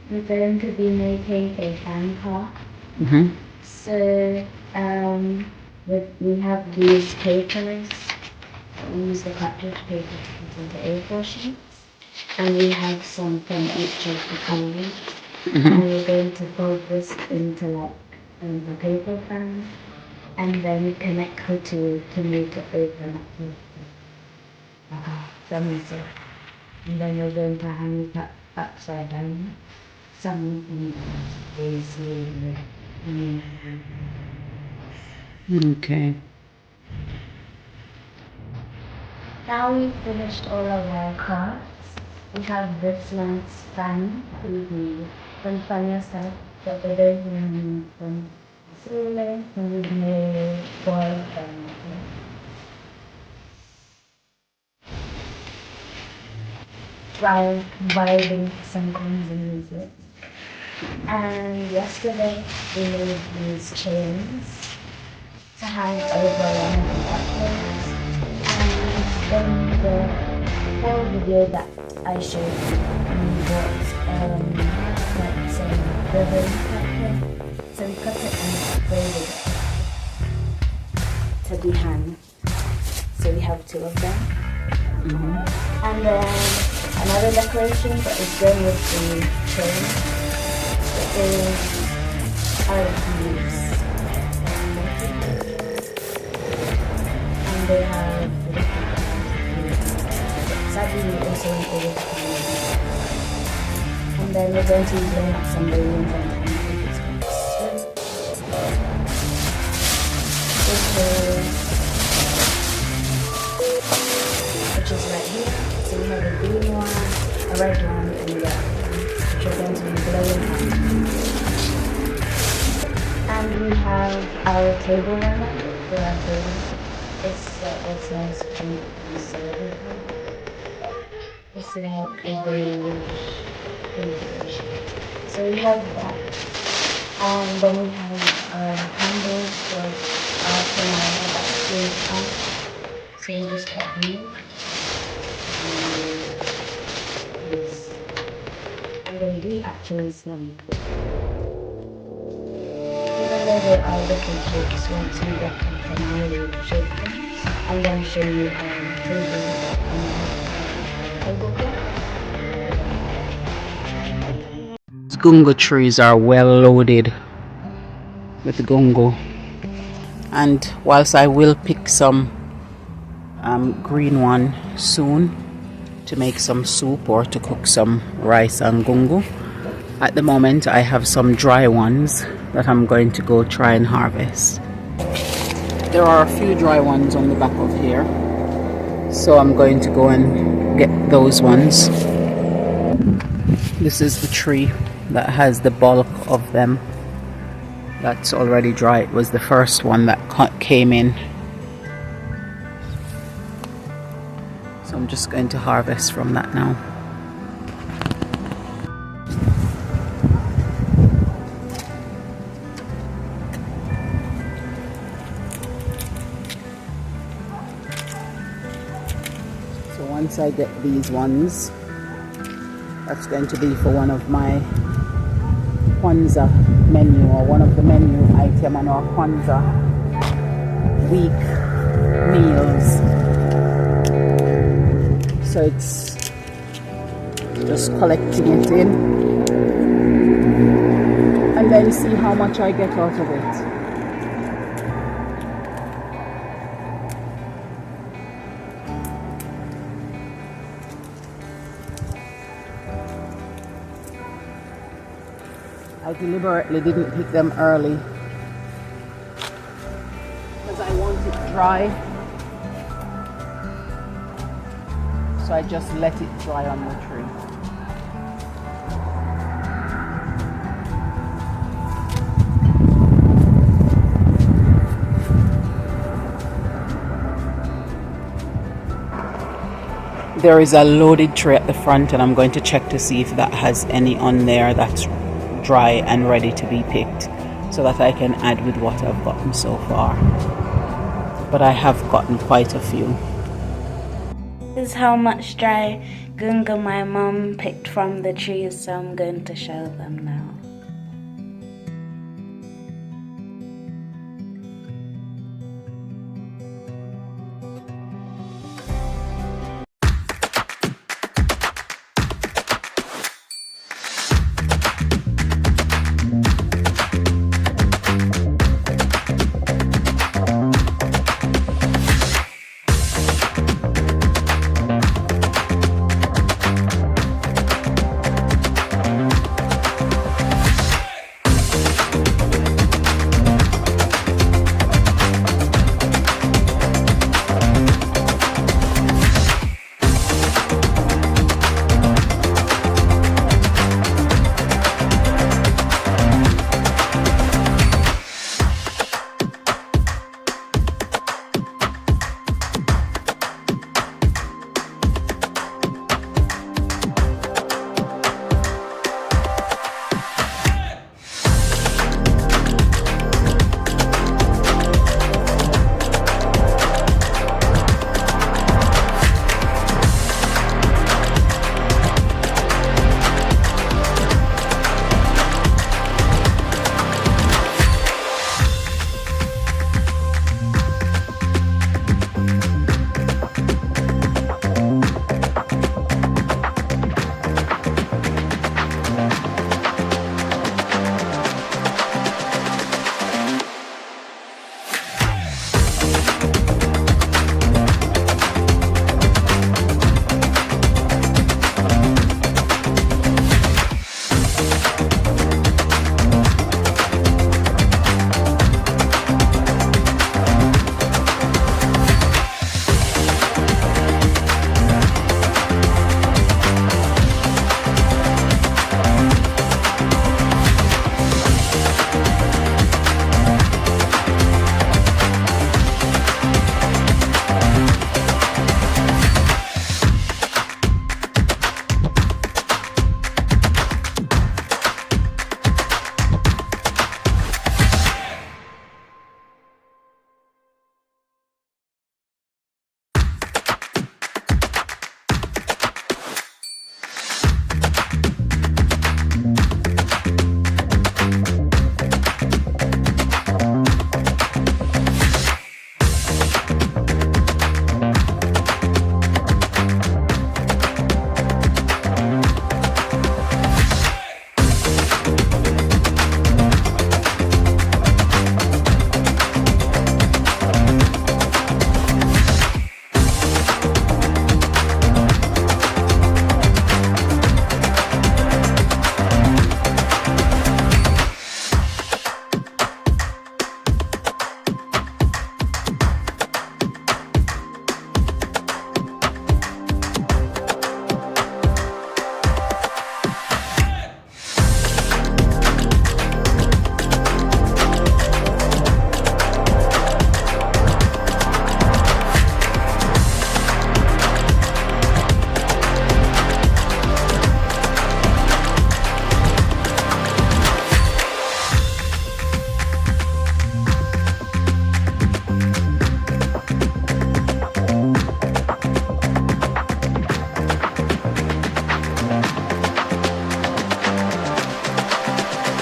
we're going to be making a fan car. So we have these papers. We use the cartridge paper to put into A4 sheets. And we have some from each of the colors. And we're going to fold this into like the paper fan. And then connect the two to make it open up to and then you're going to hang it upside down. Something is Okay. Now we've finished all of our cards. We have this nice fan with the fan yourself, but the don't from ceiling with the ball fan. While vibing sometimes in music. And yesterday we made these chains to hang over one of the buttons. And in the whole video that I showed you, we bought like some ribbon pattern. So we cut it and braided it to be hung. So we have two of them. And then another decoration that is going with the chain is our leaves. And they have sadly we also included and then we're going to bring up some balloons and which is right here. So we have a green one, a red one, and a yellow one, which are going to be blowing up. And we have our table runner for our table. It's nice pink and silver. It's like a beige. So we have that. And then we have candles for our banana that's going up. So we just got these. And then we actually smell it. Even though they are little cakes, once you get them from now, we will shake them. I'm going to show you Gungo trees are well loaded with gungo, and whilst I will pick some green one soon to make some soup or to cook some rice and gungo, at the moment I have some dry ones that I'm going to go try and harvest. There are a few dry ones on the back of here, so I'm going to go and get those ones. This is the tree that has the bulk of them that's already dry. It was the first one that came in, so I'm just going to harvest from that now. So once I get these ones, that's going to be for one of my Kwanzaa menu, or one of the menu item on our Kwanzaa week meals. So it's just collecting it in and then see how much I get out of it. I deliberately didn't pick them early because I want it dry, so I just let it dry on the tree. There is a loaded tray at the front, and I'm going to check to see if that has any on there that's dry and ready to be picked, so that I can add with what I've gotten so far. But I have gotten quite a few. This is how much dry gunga my mum picked from the trees, so I'm going to show them now.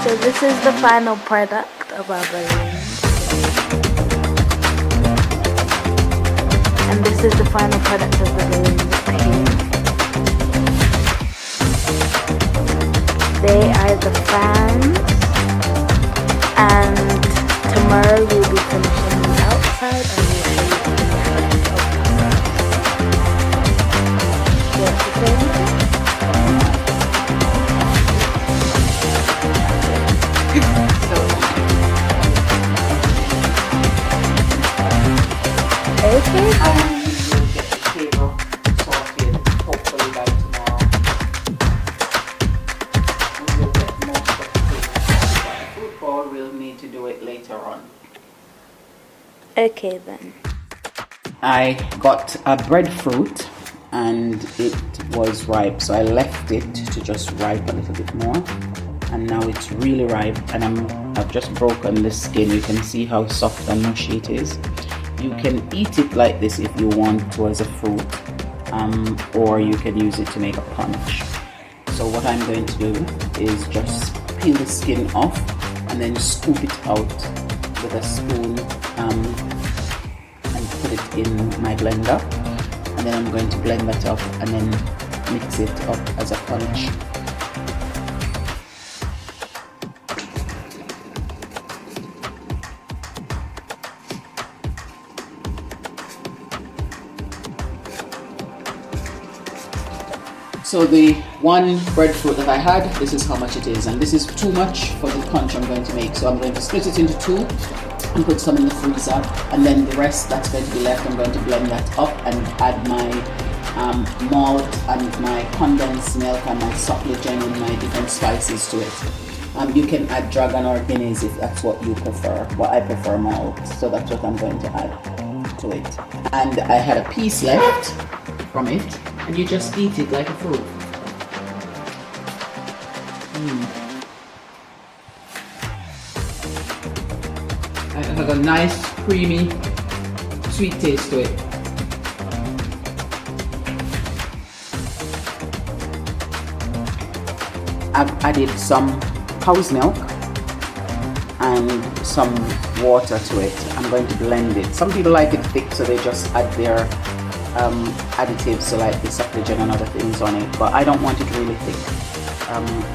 So this is the final product of our balloons. And this is the final product of the balloons up here. They are the fans. And tomorrow we'll be finishing the outside and we'll show you the finished product. You want to say anything? Okay, we'll get the table sorted hopefully by tomorrow. And we'll get most of the table sorted. But the food bowl we'll need to do it later on. Okay then. I got a breadfruit and it was ripe, so I left it to just ripe a little bit more, and now it's really ripe, and I've just broken the skin. You can see how soft and mushy it is. You can eat it like this if you want to as a fruit, or you can use it to make a punch. So what I'm going to do is just peel the skin off and then scoop it out with a spoon and put it in my blender, and then I'm going to blend that up and then mix it up as a punch. So the one breadfruit that I had, this is how much it is, and this is too much for the punch I'm going to make. So I'm going to split it into two and put some in the freezer, and then the rest that's going to be left, I'm going to blend that up and add my malt and my condensed milk and my supplegen and my different spices to it. You can add dragon or guineas if that's what you prefer, but I prefer malt, so that's what I'm going to add to it. And I had a piece left from it, and you just eat it like a fruit. It has a nice, creamy, sweet taste to it. I've added some cow's milk and some water to it. I'm going to blend it. Some people like it thick, so they just add their additives, so like the supplegen and other things on it, but I don't want it really thick.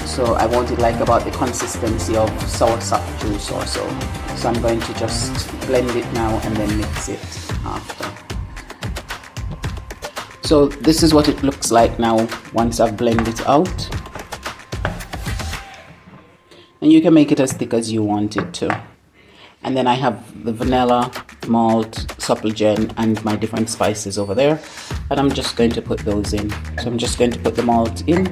So I want it like about the consistency of soursop juice or so. So I'm going to just blend it now and then mix it after. So this is what it looks like now once I've blended it out. And you can make it as thick as you want it to. And then I have the vanilla, malt, supplegen, and my different spices over there. And I'm just going to put those in. So I'm just going to put the malt in.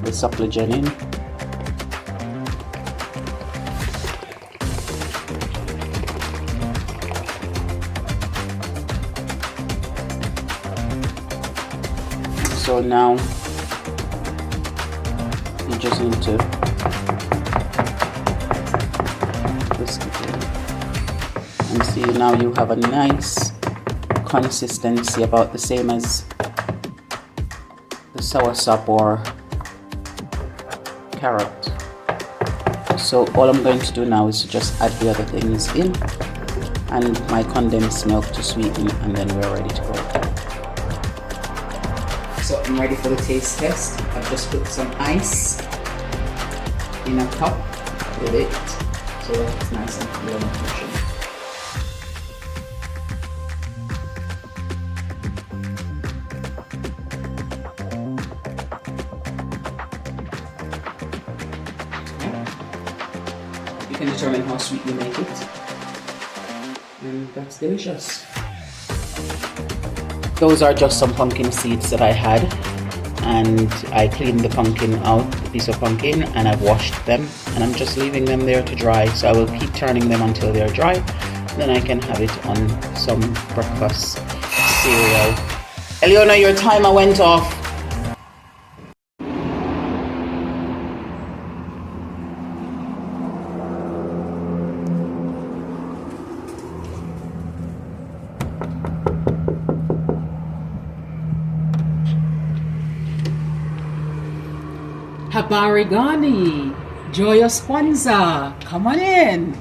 The supplegen in. So now you just need to whisk it in. And see, now you have a nice consistency, about the same as the soursop or carrot. So all I'm going to do now is to just add the other things in and my condensed milk to sweeten, and then we're ready to go. So I'm ready for the taste test. I've just put some ice in a cup with it, so that it's nice and clear and refreshing. You can determine how sweet you make it, and that's delicious. Those are just some pumpkin seeds that I had, and I cleaned the pumpkin out, the piece of pumpkin, and I've washed them, and I'm just leaving them there to dry. So I will keep turning them until they're dry, then I can have it on some breakfast cereal. Eliona, your timer went off. Habari, Gani, Joyous, Kwanzaa, come on in.